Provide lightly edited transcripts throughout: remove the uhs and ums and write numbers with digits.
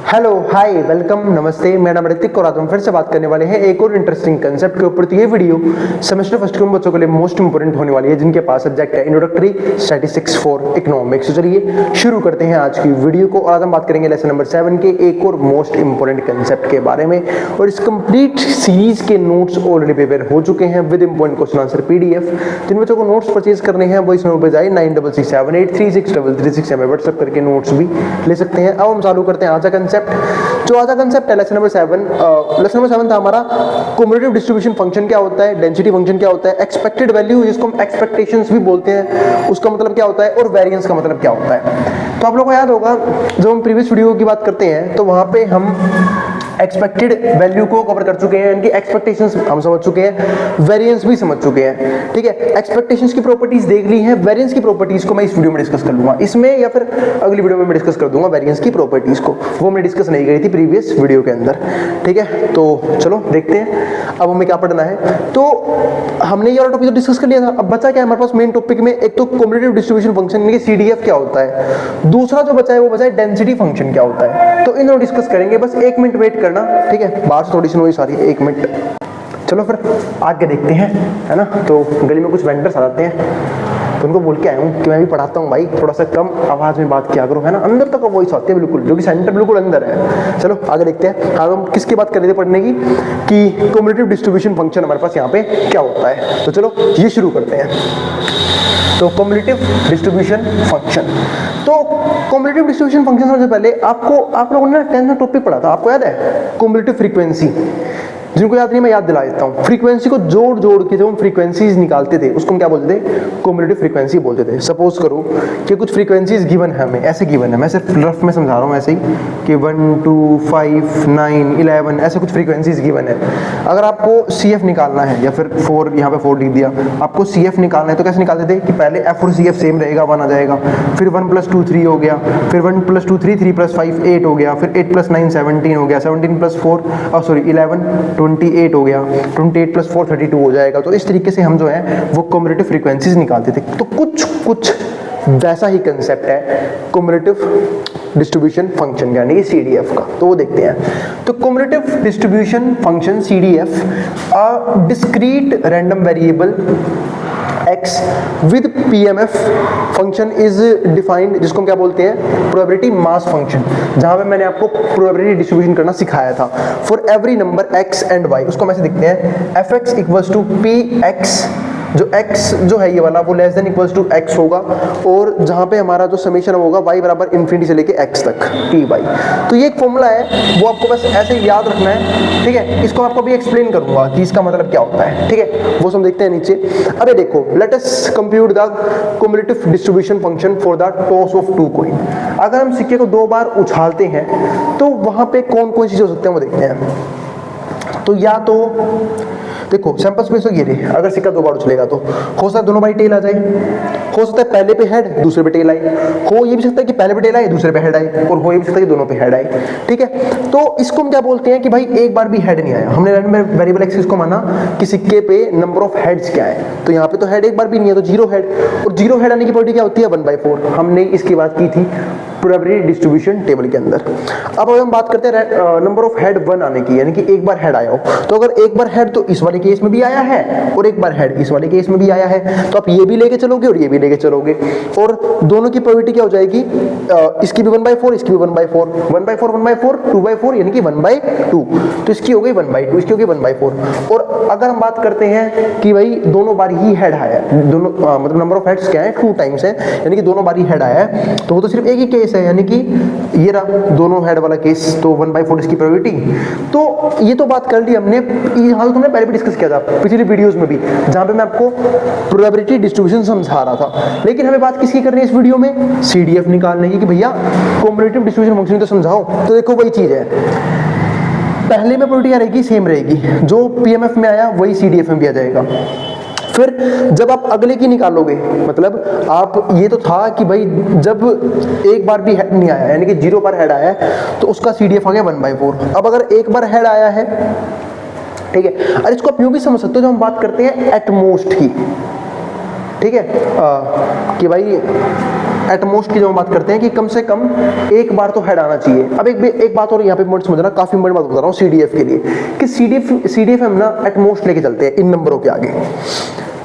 Hello hi welcome नमस्ते, मेरा नाम ऋतिक और आज हम फिर से बात करने वाले हैं एक और इंटरेस्टिंग कंसेप्ट के ऊपर। तो ये वीडियो सेमेस्टर फर्स्ट के उन बच्चों के लिए मोस्ट इंपोर्टेंट होने वाली है जिनके पास सब्जेक्ट है इंट्रोडक्टरी स्टैटिस्टिक्स फॉर इकोनॉमिक्स। तो चलिए शुरू करते हैं आज की वीडियो को। आज हम बात करेंगे लेसन नंबर 7 के एक और मोस्ट इंपोर्टेंट कंसेप्ट के बारे में। और इस कंप्लीट सीरीज के नोट्स ऑलरेडी प्रिपेयर हो चुके हैं with important question answer PDF। जिन बच्चों को नोट्स परचेज करने हैं वो इस नंबर पर जाए 9667836336 में व्हाट्सएप करके नोट्स भी ले सकते हैं। अब हम चालू करते हैं आज का कंसेप्ट। जो आज का कंसेप्ट है लेसन नंबर 7 था हमारा क्युमुलेटिव डिस्ट्रीब्यूशन फंक्शन क्या होता है, डेंसिटी फंक्शन क्या होता है, एक्सपेक्टेड वैल्यू जिसको हम एक्सपेक्टेशंस भी बोलते हैं उसका मतलब क्या होता है, और वेरिएंस का मतलब क्या होता है। तो आप लोगों को याद होगा जब हम प्रीवियस वीडियो की बात करते हैं तो वहां पे हम एक्सपेक्टेड वैल्यू को कवर कर चुके हैं, इनकी एक्सपेक्टेशंस हम समझ चुके हैं, वेरिएंस भी समझ चुके हैं। ठीक है, एक्सपेक्टेशंस की प्रॉपर्टीज देख ली हैं, वेरिएंस की प्रॉपर्टीज को मैं इस वीडियो में डिस्कस कर लूंगा, इसमें या फिर अगली वीडियो में मैं डिस्कस कर दूंगा वेरिएंस की प्रॉपर्टीज को, वो हमने डिस्कस नहीं करी थी प्रीवियस वीडियो के अंदर। ठीक है, तो चलो देखते हैं अब हमें क्या पढ़ना है। तो हमने ये वाला टॉपिक तो डिस्कस कर लिया था, अब बचा क्या है हमारे पास मेन टॉपिक में, एक तो क्युमुलेटिव डिस्ट्रीब्यूशन फंक्शन यानी कि CDF क्या होता है, दूसरा जो बचा है वो बचा है डेंसिटी फंक्शन क्या होता है। तो इन दोनों डिस्कस करेंगे, बस 1 मिनट वेट करना। ठीक है, बाहर से थोड़ी सी नॉइस आ रही है, 1 मिनट। चलो फिर आगे देखते हैं, है ना। तो गली में कुछ वेंडर्स आ जाते हैं तो उनको बोल के आया हूँ कि मैं भी पढ़ाता हूँ भाई, थोड़ा सा कम आवाज में बात किया करो, है ना। अंदर तक वॉइस आती है बिल्कुल, जो कि सेंटर बिल्कुल अंदर है। चलो आगे देखते हैं। आज हम किसकी बात कर रहे थे पढ़ने की, कि क्युमुलेटिव डिस्ट्रीब्यूशन फंक्शन हमारे पास यहाँ पे क्या होता है। तो चलो ये शुरू करते हैं। तो क्युमुलेटिव डिस्ट्रीब्यूशन फंक्शन, तो क्युमुलेटिव डिस्ट्रीब्यूशन फंक्शन सबसे पहले आप लोगों ने 10th में टॉपिक पढ़ा था, आपको याद है, क्युमुलेटिव फ्रीक्वेंसी। जिनको याद नहीं मैं याद दिला देता हूँ। फ्रीक्वेंसी को जोड़ जोड़ के जब हम फ्रीक्वेंसीज निकालते थे उसको हम क्या बोलते थे, क्युमुलेटिव फ्रीक्वेंसी बोलते थे। सपोज करो कि कुछ फ्रीक्वेंसीज गिवन है हमें, ऐसे गिवन है, मैं सिर्फ रफ में समझा रहा हूँ ऐसे ही कि 1 2 5 9 11 ऐसे कुछ फ्रीक्वेंसीज गिवन है। अगर आपको CF निकालना है या फिर 4, यहाँ पे 4 लिख दिया, आपको CF निकालना है तो कैसे निकालते थे कि पहले F और CF सेम रहेगा, 1 आ जाएगा, फिर 1 + 2 3 हो गया, फिर 1 + 2 3 3 + 5 8 हो गया, फिर 8 + 9 17 हो गया, 17 + 4 11 28 हो गया, 28 + 4 32 हो जाएगा। तो इस तरीके से हम जो है वो क्युमुलेटिव फ्रीक्वेंसीज निकालते थे। तो कुछ वैसा ही कंसेप्ट है क्युमुलेटिव डिस्ट्रीब्यूशन फंक्शन यानी कि CDF का, तो वो देखते हैं। तो cumulative distribution function CDF a discrete random variable X with PMF function is defined, जिसको हम क्या बोलते हैं, प्रोबेबिलिटी मास फंक्शन, जहां पे मैंने आपको प्रोबेबिलिटी डिस्ट्रीब्यूशन करना सिखाया था। For every number X and Y, उसको हम ऐसे लिखते हैं Fx = Px, जो x जो है ये वाला वो less than equals to x होगा, और जहां पे हमारा जो समेशन होगा y बराबर इन्फिनिटी से लेके x तक Ty। तो ये एक फॉर्मूला है, वो आपको बस ऐसे याद रखना है। ठीक है, इसको आपको भी एक्सप्लेन करूंगा कि इसका मतलब क्या होता है। ठीक है, वो सब देखते हैं नीचे। अबे देखो, let us compute the cumulative distribution function for the toss of 2 coin. अगर हम सिक्के को 2 बार उछालते हैं तो वहां पे कौन कौन चीजें हो सकते हैं वो देखते हैं। तो या तो देखो सैंपल स्पेस हो गिरे, अगर सिक्का 2 बार उछलेगा तो हो सकता है दोनों बारी टेल आ जाए, हो सकता है पहले पे हेड दूसरे पे टेल आए, हो ये भी सकता है कि पहले पे टेल आए दूसरे पे हेड आए, और हो ये भी सकता है कि दोनों पे हेड आए। ठीक है, तो इसको हम क्या बोलते हैं कि भाई एक बार भी हेड नहीं आया, हमने रैंडम वेरिएबल एक्सिस को माना कि सिक्के पे नंबर ऑफ हेड्स क्या है, तो यहाँ पे तो हेड एक बार भी नहीं है, तो 0 हेड, और 0 हेड आने की प्रॉपर्टी क्या होती है, 1/4। हमने इसकी बात की थी प्रोबेबिलिटी डिस्ट्रीब्यूशन टेबल के अंदर। अब अगर हम बात करते हैं नंबर ऑफ हेड 1 आने की, यानी कि एक बार हेड आया हो, तो अगर एक बार हेड तो इस वाले केस में भी आया है और एक बार हेड इस वाले केस में भी आया है, तो आप ये भी लेके चलोगे और ये भी लेके चलोगे, और दोनों की प्रोबेबिलिटी क्या हो जाएगी, इसकी भी 1/4 इसकी भी 1/4 1/4 1/4 2/4 यानी कि 1/2। तो इसकी हो गई 1/2, इसकी हो गई 1/4। और अगर हम बात करते हैं कि भाई दोनों बार ही हेड आया है, दोनों मतलब नंबर ऑफ हेड्स क्या है, 2 टाइम्स है, यानी कि दोनों बार ही हेड आया है, तो वो तो सिर्फ एक ही केस है, यानी कि ये रहा दोनों हेड वाला केस, तो 1/4 इसकी प्रोबेबिलिटी। तो ये तो बात कर ली हमने, यहाँ तो हमने पहले भी डिस्कस किया था पिछली वीडियोस में भी, जहां पे मैं आपको प्रोबेबिलिटी डिस्ट्रीब्यूशन समझा रहा था। लेकिन हमें बात किसकी करनी है इस वीडियो में, CDF निकालने की, कि भैया क्युमुलेटिव डिस्ट्रीब्यूशन फंक्शन तो समझाओ। तो देखो वही चीज है, पहले में प्रोबेबिलिटी क्या रहेगी, सेम रहेगी, जो PMF में आया वही CDF में भी आ जाएगा। फिर जब आप अगले की निकालोगे, मतलब आप ये तो था कि भाई जब एक बार भी हेड नहीं आया, यानी कि 0 बार हेड आया है, तो उसका CDF आ गया 1/4। अब अगर एक बार हेड आया है, ठीक है, और इसको आप यूं भी समझ सकते हो, जब हम बात करते हैं एट मोस्ट की, ठीक है, कि भाई एटमोस्ट की जब हम बात करते हैं कि कम से कम एक बार तो हेड आना चाहिए। अब एक बात और यहाँ पे पॉइंट समझना, काफी बड़ी बात बता रहा हूँ CDF के लिए, कि CDF हम ना एटमोस्ट लेके चलते हैं इन नंबरों के आगे,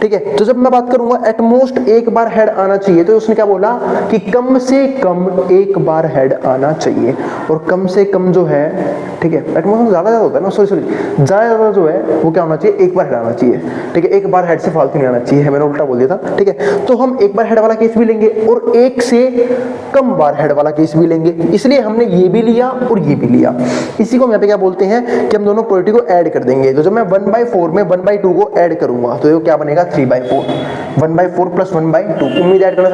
ठीक है। तो जब मैं बात करूंगा एटमोस्ट एक बार हेड आना चाहिए, तो उसने क्या बोला कि कम से कम एक बार हेड आना चाहिए, और कम से कम जो है, ठीक है, एटमोस्ट ज्यादा होता है ना, सॉरी ज्यादा जो है वो क्या होना चाहिए, एक बार हेड आना चाहिए, ठीक है। एक बार हेड से फालतू नहीं आना चाहिए, मैंने उल्टा बोल दिया था, ठीक है। तो हम एक बार हेड वाला केस भी लेंगे और एक से कम बार हेड वाला केस भी लेंगे, इसलिए हमने ये भी लिया और ये भी लिया। इसी को यहाँ पे क्या बोलते हैं कि हम दोनों प्रोबेबिलिटी को ऐड कर देंगे। तो जब मैं 1/4 में 1/2 को ऐड करूंगा तो ये क्या बनेगा, 3/4, 1/4 प्लस 1/2। उम्मीद ऐड करना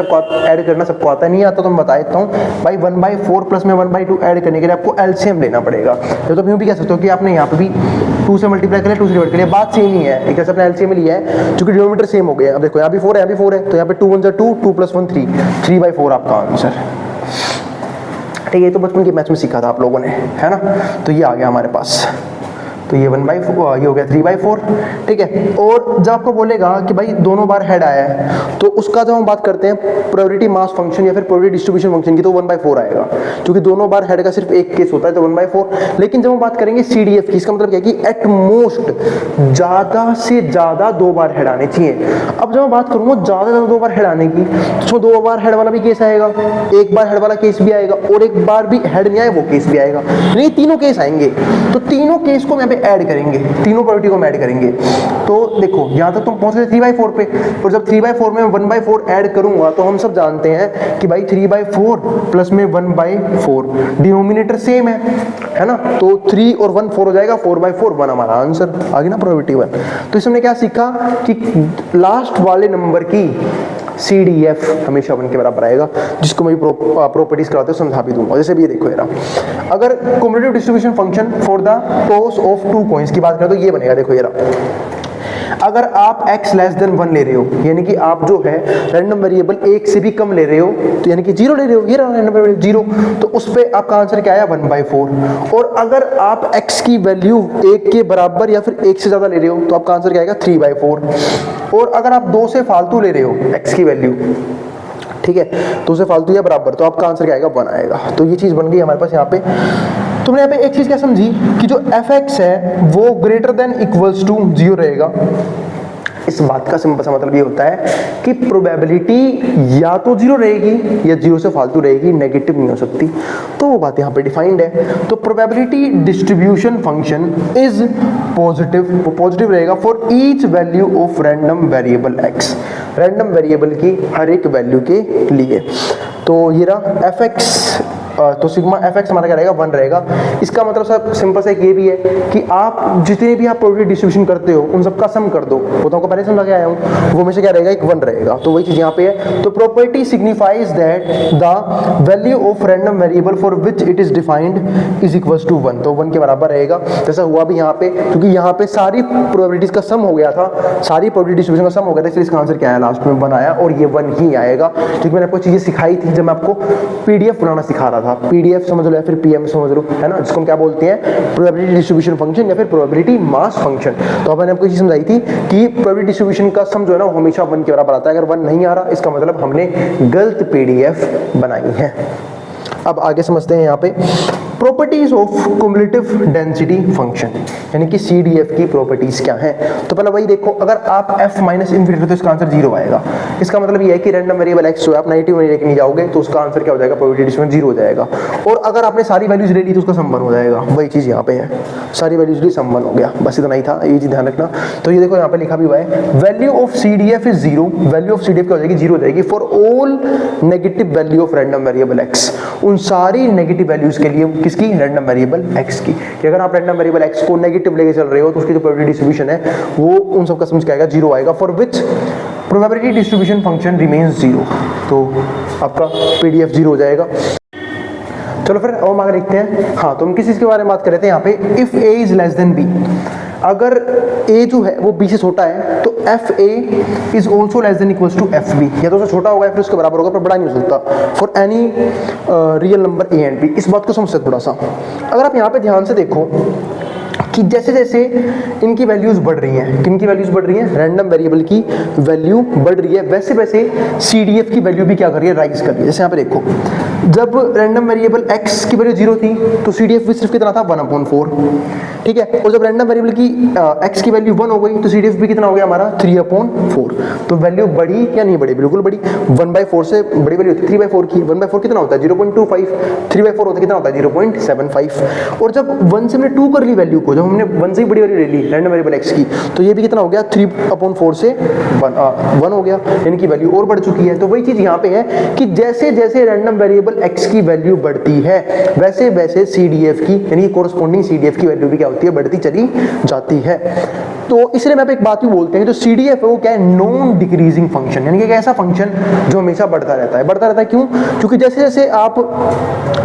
सबको आता है, नहीं आता तो मैं बता देता हूँ भाई। 1/4 प्लस में 1/2 ऐड करने के लिए आपको एलसीएम लेना पड़ेगा। तो यूं भी कह सकते हो कि आपने यहाँ पे भी 2 से मल्टीप्लाई कर लिया, 2 से डिवाइड कर लिया, बात सेम ही है, एक तरह से अपने एलसीएम लिया है, क्योंकि डिनोमिनेटर सेम हो गया। अब देखो यहाँ भी 4 है, यहाँ भी 4 है, तो यहाँ पे 2 1 जा 2, 2 + 1 3, 3/4 आपका आंसर, ठीक है। ये तो बचपन के मैथ में सीखा था आप लोगों ने, है ना। तो ये आ गया हमारे पास, तो ये 1/4, ये हो गया 3/4, ठीक है। और जब आपको बोलेगा कि भाई दोनों बार हेड आया है, तो उसका जब हम बात करते हैं प्रोबेबिलिटी मास फंक्शन या फिर प्रोबेबिलिटी डिस्ट्रीब्यूशन फंक्शन की, तो 1/4 आएगा, क्योंकि दोनों बार हेड का सिर्फ एक केस होता है, तो 1/4। लेकिन जब हम बात करेंगे CDF की, इसका मतलब क्या है कि एट मोस्ट ज्यादा से ज्यादा 2 बार हेड आने चाहिए। अब जब मैं बात करूंगा ज्यादा से ज्यादा 2 बार हेड आने की, तो 2 बार हेड वाला भी केस आएगा, एक बार हेड वाला केस भी आएगा, और एक बार भी हेड नहीं आए वो केस भी आएगा, यानी तीनों केस आएंगे। तो तीनों केस को यहाँ पे ऐड करेंगे, तीनों प्रोबेबिलिटी को ऐड करेंगे। तो देखो यहां तक तुम पहुंच गए 3/4 पे, और जब 3/4 में 1/4 ऐड करूंगा तो हम सब जानते हैं कि भाई 3/4 प्लस में 1/4 डिनोमिनेटर सेम है ना। तो 3 और 1 4 हो जाएगा, 4/4 1 हमारा आंसर आ गया ना, प्रोबेबिलिटी 1। तो इसमें क्या सीखा कि लास्ट वाले नंबर की CDF हमेशा 1 के बराबर आएगा, जिसको मैं प्रॉपर्टीज कराते हुए समझा भी दूंगा। जैसे भी ये देखो यार, अगर cumulative distribution function for the toss of 2 coins की बात करें तो ये बनेगा, देखो यार, अगर आप x लेस देन 1 ले रहे हो, यानी कि आप जो है रैंडम वेरिएबल 1 से भी कम ले रहे हो, तो यानी कि 0 ले रहे हो, ये रैंडम वेरिएबल 0, तो उस पे आपका आंसर क्या आया, 1/4। और अगर आप x की वैल्यू 1 के बराबर या फिर 1 से ज्यादा ले रहे हो, तो आपका आंसर क्या आएगा, 3/4। और अगर आप 2 से फालतू ले रहे हो x की वैल्यू, ठीक है, तो उसे फालतू या बराबर, तो आपका आंसर क्या आएगा, 1 आएगा। तो ये चीज बन गई हमारे पास। यहाँ पे तुमने यहाँ पे एक चीज क्या समझी कि जो fx है वो ग्रेटर देन इक्वल्स टू 0 रहेगा। इस बात का सिंपल सा मतलब ये होता है कि प्रोबेबिलिटी या तो 0 रहेगी या 0 से फालतू रहेगी, नेगेटिव नहीं हो सकती। तो वो बात यहाँ पे डिफाइंड है। तो probability distribution function is positive, वो पॉजिटिव रहेगा for each value of random variable x, random variable की हर एक वैल्यू के लिए। तो ये रहा fx, तो सिग्मा fx हमारा क्या रहेगा, 1 रहेगा। इसका मतलब सब सिंपल सा एक ये भी है कि आप जितने भी आप प्रोबेबिलिटी डिस्ट्रीब्यूशन करते हो उन सबका सम कर दो, वो तो आपको पहले समझा के आया हूँ, वो हमेशा क्या रहेगा, एक 1 रहेगा। तो वही चीज यहाँ पे है। तो property signifies that the value of random variable for which it is defined is equals to 1, तो 1 के बराबर रहेगा। जैसा हुआ भी यहाँ पे, क्योंकि यहाँ पे सारी प्रोबेबिलिटीज का सम हो गया था, सारी प्रोबेबिलिटी डिस्ट्रीब्यूशन का सम हो गया था, इसलिए इसका आंसर क्या आया, लास्ट में 1 आया, और ये 1 ही आएगा। क्योंकि मैंने आपको चीजें सिखाई थी जब मैं आपको PDF बनाना सिखा रहा था, PDF समझ लो या फिर PM समझ लो, है ना, जिसको हम क्या बोलते हैं, प्रोबेबिलिटी डिस्ट्रीब्यूशन फंक्शन या फिर प्रोबेबिलिटी मास फंक्शन। तो मैंने आपको चीज समझाई थी कि प्रोबेबिलिटी डिस्ट्रीब्यूशन का सम जो है ना हमेशा 1 के बराबर आता है। अगर 1 नहीं आ रहा, इसका मतलब हमने गलत PDF बनाई है। अब आगे समझते हैं यहाँ पे properties of cumulative density function, यानी कि CDF की प्रॉपर्टीज क्या हैं। तो पहले वही देखो, अगर आप f माइनस इन्फिनिटी तो इसका आंसर 0 आएगा। इसका मतलब ये है कि रैंडम वेरिएबल x जो है आप नेगेटिव में लेके नहीं जाओगे तो उसका आंसर क्या हो जाएगा, प्रोबेबिलिटी डिस्ट्रीब्यूशन 0 हो जाएगा। और अगर आपने सारी वैल्यूज ले ली तो उसका सम 1 हो जाएगा। वही चीज यहाँ पे है, सारी वैल्यूज ली सम 1 हो गया, बस इतना ही था, ये चीज ध्यान रखना। तो ये देखो यहाँ पे लिखा भी हुआ है, value of CDF is 0, value of CDF क्या हो जाएगी, 0 हो जाएगी for all negative value of random variable x, उन सारी नेगेटिव वैल्यूज के लिए, किसकी, रैंडम वेरिएबल x की। कि अगर आप रैंडम वेरिएबल x को नेगेटिव लेके चल रहे हो तो उसकी जो प्रोबेबिलिटी डिस्ट्रीब्यूशन है वो उन सब का सम क्या आएगा, 0 आएगा, for which probability distribution function remains 0। तो आपका PDF 0 हो जाएगा। चलो फिर और आगे लिखते हैं। हाँ, तो हम किस चीज के बारे में बात कर रहे थे यहाँ पे, if a is less than b, अगर a जो है वो b से छोटा है तो fa is also less than equals to fb, या तो उससे छोटा होगा या फिर उसके बराबर होगा, पर बड़ा नहीं हो सकता, for any real number a and b। इस बात को समझ सकते थोड़ा सा। अगर आप यहाँ पे ध्यान से देखो कि जैसे जैसे इनकी वैल्यूज बढ़ रही हैं, किनकी वैल्यूज बढ़ रही हैं, रैंडम वेरिएबल की वैल्यू बढ़ रही है, वैसे वैसे CDF की वैल्यू भी क्या कर रही है, राइज कर रही है। जैसे यहाँ पे देखो, जब रैंडम वेरिएबल x की वैल्यू 0 थी तो CDF भी सिर्फ कितना था, 1/4, ठीक है। और जब रैंडम वेरिएबल की x की वैल्यू 1 हो गई तो CDF भी कितना हो गया हमारा, 3/4। तो वैल्यू बढ़ी या नहीं बढ़ी, बिल्कुल बढ़ी। 1/4 से बड़ी वैल्यू होती है 3/4 की, 1/4 कितना होता है, 0.25, 3/4 होता है कितना होता है, 0.75। और जब 1 से हमने 2 कर ली वैल्यू को, जब हमने 1 से ही बड़ी वैल्यू ले ली रैंडम वेरिएबल x की, तो ये भी कितना हो गया, 3/4 से 1 हो गया, यानी कि वैल्यू और बढ़ चुकी है। तो वही चीज यहाँ पे है कि जैसे जैसे रैंडम वेरिएबल x की वैल्यू बढ़ती है वैसे वैसे CDF की यानी कि कोरस्पॉन्डिंग CDF की वैल्यू भी क्या होती है, बढ़ती चली जाती है। तो इसलिए मैं एक बात भी बोलते हैं कि जो CDF है वो क्या है, नॉन डिक्रीजिंग फंक्शन, यानी कि एक ऐसा फंक्शन जो हमेशा बढ़ता रहता है। बढ़ता रहता है क्यों, क्योंकि जैसे जैसे आप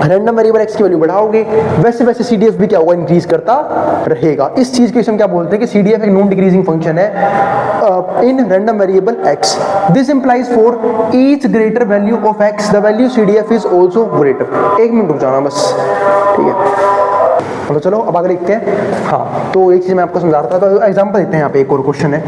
रैंडम वेरिएबल x की वैल्यू बढ़ाओगे वैसे वैसे CDF भी क्या होगा, इंक्रीज करता रहेगा। इस चीज के हम क्या बोलते हैं कि CDF एक नॉन डिक्रीजिंग फंक्शन है in random variable x। This implies for each greater value of x the value CDF is also greater. एक मिनट रुक जाना बस, ठीक है। तो चलो अब आगे लिखते हैं। हाँ, तो एक चीज मैं आपको समझा रहा था, तो एग्जांपल देते हैं। यहाँ पे एक और क्वेश्चन है,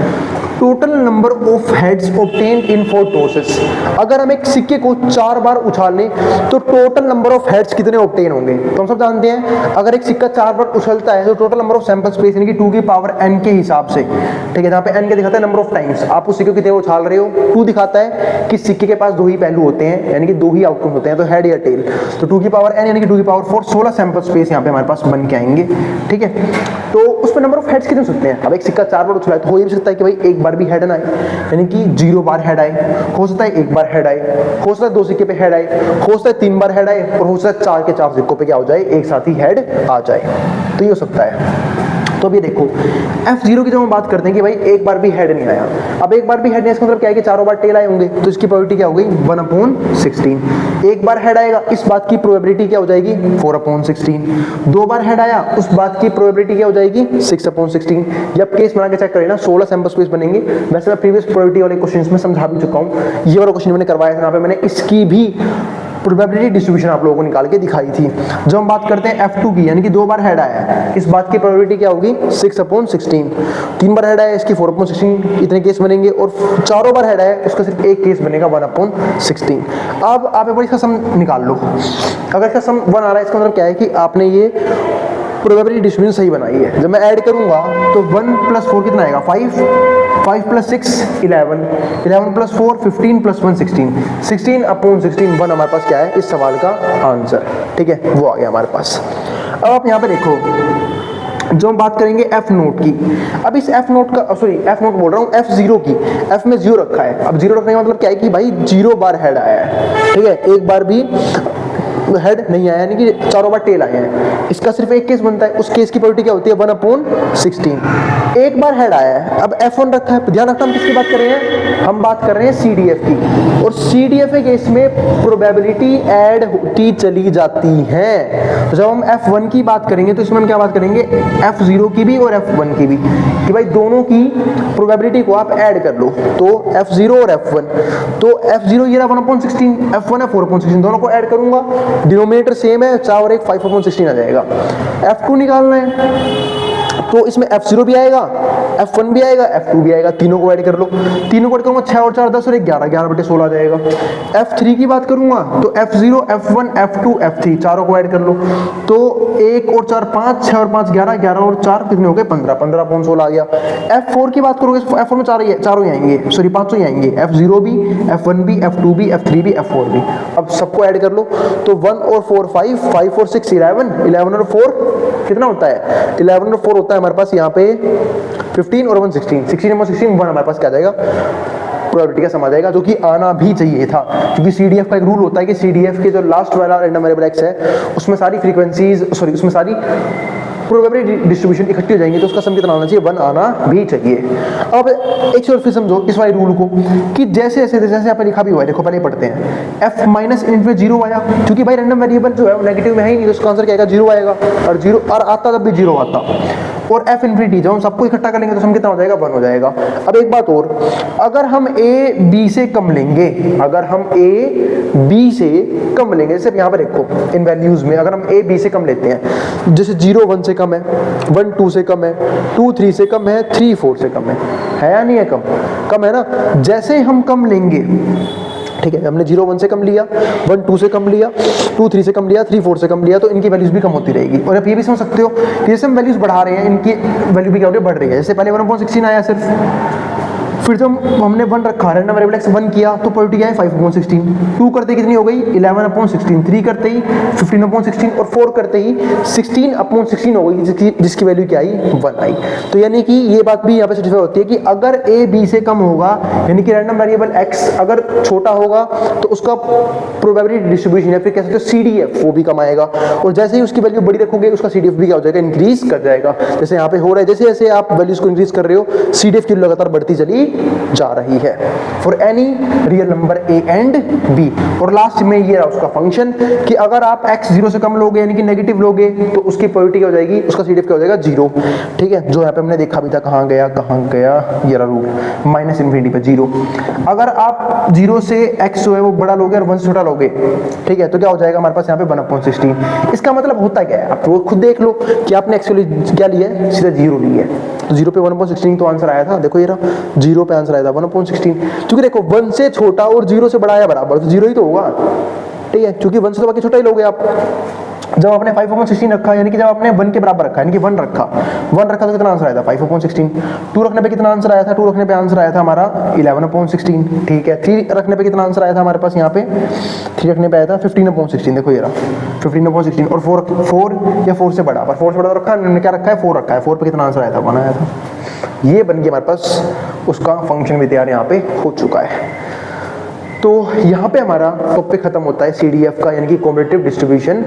total number of heads obtained in 4 tosses. अगर हम एक सिक्के को 4 बार उछाल लें तो टोटल नंबर ऑफ हेड्स कितने ऑब्टेन होंगे। तो हम सब जानते हैं अगर एक सिक्का 4 बार उछलता है तो total number of sample space यानी कि 2 की पावर n के हिसाब से, ठीक है, जहाँ पे n के दिखाता है नंबर ऑफ टाइम्स, आप उस सिक्के को कितने उछाल रहे हो, 2 दिखाता है कि सिक्के के पास 2 ही पहलू होते हैं यानी कि 2 ही आउटकम होते हैं, तो हेड या टेल। तो 2 की पावर n यानी कि 2 की पावर 4, 16 सैंपल स्पेस यहाँ पे हमारे पास बन के आएंगे, ठीक है। तो उसमें नंबर ऑफ हेड्स कितने हो सकते हैं। अब एक सिक्का 4 बार उछला है तो हो ये भी सकता है कि भाई एक बार भी हेड ना आए, यानी कि 0 बार हेड आए, हो सकता है 1 बार हेड आए, हो सकता है 2 सिक्के पे हेड आए, हो सकता है 3 बार हेड आए, और हो सकता है 4 के 4 सिक्कों पे क्या हो जाए, एक साथ ही हेड आ जाए। तो ये हो सकता है। तो अभी देखो F0 की जब हम बात करते हैं कि भाई एक बार भी हेड नहीं आया, अब एक बार भी हेड नहीं, इसका मतलब क्या है कि चारों बार टेल आए होंगे, तो इसकी प्रोबेबिलिटी क्या हो गई, 1/16। एक बार हेड आएगा, इस बात की प्रोबेबिलिटी क्या हो जाएगी, 4/16। 2 बार हेड आया, उस बात की प्रोबेबिलिटी क्या हो जाएगी, 6/16। जब केस बना के चेक करें ना, 16 सैंपल स्पेस बनेंगे। वैसे मैं प्रीवियस प्रोबेबिलिटी वाले क्वेश्चंस में समझा भी चुका हूँ, ये वाला क्वेश्चन मैंने करवाया था, यहाँ पे मैंने इसकी भी प्रोबेबिलिटी डिस्ट्रीब्यूशन आप लोगों को निकाल के दिखाई थी। जब हम बात करते हैं F2 की, यानी कि 2 बार हेड आया है, इस बात की प्रोबेबिलिटी क्या होगी, 6/16। 3 बार हेड आया, इसकी 4/16, इतने केस बनेंगे, और 4 बार हेड आया, उसका सिर्फ एक केस बनेगा, 1/16। अब आप एक बार इसका सम निकाल लो। अगर इसका सम 1 आ रहा है, इसका मतलब क्या है कि आपने ये प्रोबेबिलिटी डिस्ट्रीब्यूशन सही बनाई है। जब मैं ऐड करूंगा तो 1 + 4 कितना आएगा, 5, 5 + 6 11, 11 + 4 15 + 1 16, 16/16 1 हमारे पास क्या है इस सवाल का आंसर, ठीक है, वो आ गया हमारे पास। अब आप यहाँ पे देखो, जो हम बात करेंगे F0 की, अब इस F0 का, सॉरी F0 बोल रहा हूँ, F0 की, F में 0 रखा है। अब 0 रखने का मतलब क्या है कि भाई 0 बार हेड आया है, ठीक है, एक बार भी हेड नहीं आया, यानी कि चारों बार टेल आए हैं। इसका सिर्फ एक केस बनता है, उस केस की प्रोबेबिलिटी क्या होती है, 1/16। एक बार हेड आया है, अब F1 रखा है, ध्यान रखना हम किसकी बात कर रहे हैं, हम बात कर रहे हैं CDF की, और CDF के केस में प्रोबेबिलिटी ऐड होती चली जाती है। तो जब हम F1 की बात करेंगे तो इसमें हम क्या बात करेंगे, F0 की भी और F1 की भी, कि भाई दोनों की प्रोबेबिलिटी को आप ऐड कर लो, तो F0 और F1, तो F0 ये रहा 1/16, F1 है 4/16, दोनों को ऐड करूंगा, डिनोमिनेटर सेम है, 4 और 1 5/16 आ जाएगा। F2 निकालना है तो इसमें F0 भी आएगा, F1 भी आएगा, F2 भी आएगा, तीनों को ऐड कर लो, तीनों को ऐड करूंगा, 6 और 4 10 और 11, 11/16 आ जाएगा। F3 की बात करूंगा तो F0 F1 F2 F3 चारों को ऐड कर लो, तो 1 और 4 5, 6 और 5 11, 11 और 4 कितने हो गए, 15, 15/16 आ गया। F4 की बात करोगे, F4 में चारों ही आएंगे, सॉरी 5 ही आएंगे, F0 भी, F1 भी, F2 भी, F3 भी, F4 भी। अब सबको ऐड कर लो, तो 1 और 4 5, 5 और 6 11, 11 और 4 कितना होता है, 11 और 4 होता है हमारे पास यहाँ पे 15 और 1 16, 16/16 1 हमारे पास क्या आ जाएगा, प्रोबेबिलिटी का सम आ जाएगा, जो कि आना भी चाहिए था, क्योंकि CDF का एक रूल होता है कि CDF के जो लास्ट वाला रैंडम वेरिएबल x है उसमें सारी फ्रीक्वेंसीज, सॉरी उसमें सारी प्रोबेबिलिटी डिस्ट्रीब्यूशन इकट्ठी हो जाएंगी, तो उसका सम कितना आना चाहिए, 1 आना भी चाहिए। अब एक चीज फिर समझो इस वाले रूल को, कि जैसे जैसे जैसे यहाँ पे लिखा भी हुआ है, देखो पहले पढ़ते हैं, F माइनस इनमें 0 आया, क्योंकि भाई रैंडम वेरिएबल जो है वो नेगेटिव में है ही नहीं, तो उसका आंसर क्या आएगा, 0 आएगा, और 0 और आता तब भी 0 आता। और एफ इन्फिनिटी, जब हम सबको इकट्ठा कर लेंगे तो हम कितना हो जाएगा 1 हो जाएगा। अब एक बात और, अगर हम ए बी से कम लेंगे, अगर हम ए बी से कम लेंगे, जैसे यहाँ पर देखो इन वैल्यूज में अगर हम ए बी से कम लेते हैं, जैसे 0 1 से कम है, 1 2 से कम है, 2 3 से कम है, 3 4 से कम है या नहीं है? कम है ना। जैसे हम कम लेंगे, ठीक है, हमने 0 1 से कम लिया, 1 2 से कम लिया, 2 3 से कम लिया, 3 4 से कम लिया, तो इनकी वैल्यूज भी कम होती रहेगी। और आप ये भी समझ सकते हो कि जैसे हम वैल्यूज बढ़ा रहे हैं, इनकी वैल्यू भी क्या हो रही है, बढ़ रही है। जैसे पहले 1/16 आया सिर्फ, फिर जब हमने 1 रखा, रैंडम वेरिएबल x 1 किया तो प्रोबेबिलिटी क्या है 5/16, 2 करते ही कितनी हो गई 11/16, 3 करते ही 15/16 और 4 करते ही 16/16 हो गई, जिसकी वैल्यू क्या आई 1 आई। तो यानी कि ये बात भी यहाँ पे सेटिस्फाई होती है कि अगर a b से कम होगा, यानी कि रैंडम वेरिएबल x अगर छोटा होगा तो उसका प्रोबेबिलिटी डिस्ट्रीब्यूशन या फिर कह सकते हो CDF वो भी कम आएगा, और जैसे ही उसकी वैल्यू बड़ी रखोगे उसका CDF भी क्या हो जाएगा, इंक्रीज कर जाएगा। जैसे यहाँ पे हो रहा है, जैसे जैसे आप वैल्यूज को इंक्रीज कर रहे हो CDF की लगातार बढ़ती चली जा रही है for any real number a and b। और लास्ट में ये रहा उसका फंक्शन कि अगर आप x 0 से कम लोगे यानी कि नेगेटिव लोगे तो उसकी प्रोबेबिलिटी क्या हो जाएगी, उसका CDF क्या हो जाएगा 0। ठीक है, जो यहाँ पे हमने देखा भी था, कहाँ गया ये रहा रूल, -∞ पे 0। अगर आप 0 से x जो है वो बड़ा लोगे और 1 से छोटा लोगे, ठीक है, तो क्या हो जाएगा हमारे पास यहाँ पे 1/16। इसका मतलब होता क्या है, आप वो खुद देख लो कि आपने x क्या लिया है, सीधा 0 लिया है, तो 0 पे 1/16 तो आंसर आया था। देखो ये रहा 0 पे आंसर आया था 1/16, क्योंकि देखो 1 से छोटा और 0 से बड़ा या बराबर तो 0 ही तो होगा। ठीक है, क्योंकि 1 से तो बाकी छोटा ही लोगे आप। जब आपने 5/16 रखा, यानी कि जब आपने 1 के बराबर रखा, यानी कि 1 रखा तो कितना आंसर आया था 5/16। 2 रखने पे कितना आंसर आया था, 2 रखने पे आंसर आया था हमारा 11/16। ठीक है, 3 रखने पे कितना आंसर आया था हमारे पास, यहाँ पे 3 रखने पे आया था 15/16। देखो ये रहा 15/16, और 4 या 4 से बड़ा, पर 4 से बड़ा तो रखा हमने, क्या रखा है 4 रखा है, 4 पे कितना आंसर आया था 1 आया था। ये बन के हमारे पास उसका फंक्शन भी तैयार यहाँ पे हो चुका है। तो यहाँ पे हमारा टॉपिक खत्म होता है CDF का, यानी कि कॉम्बिनेटिव डिस्ट्रीब्यूशन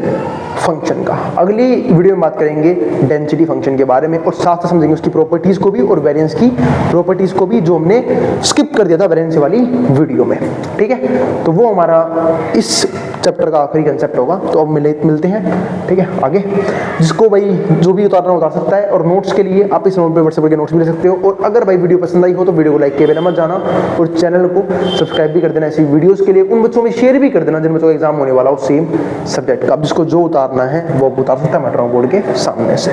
फंक्शन का। अगली वीडियो में बात करेंगे डेंसिटी फंक्शन के बारे में, और साथ साथ समझेंगे उसकी प्रॉपर्टीज को भी और वेरिएंस की प्रॉपर्टीज को भी, जो हमने स्किप कर दिया था वेरिएंस वाली वीडियो में। ठीक है, तो वो हमारा इस चैप्टर का आखिरी कंसेप्ट होगा। तो अब मिलते हैं, ठीक है, आगे। जिसको भाई जो भी उतारना उतार सकता है, और नोट्स के लिए आप इस नोट पे व्हाट्सएप के नोट्स भी ले सकते हो। और अगर भाई वीडियो पसंद आई हो तो वीडियो को लाइक किए बिना मत जाना, और चैनल को सब्सक्राइब भी कर देना ऐसी वीडियोस के लिए। उन बच्चों में शेयर भी कर देना जिन बच्चों का एग्जाम होने वाला हो सेम सब्जेक्ट का। अब जिसको जो उतारना है वो उतार सकता है मैटर बोर्ड के सामने से।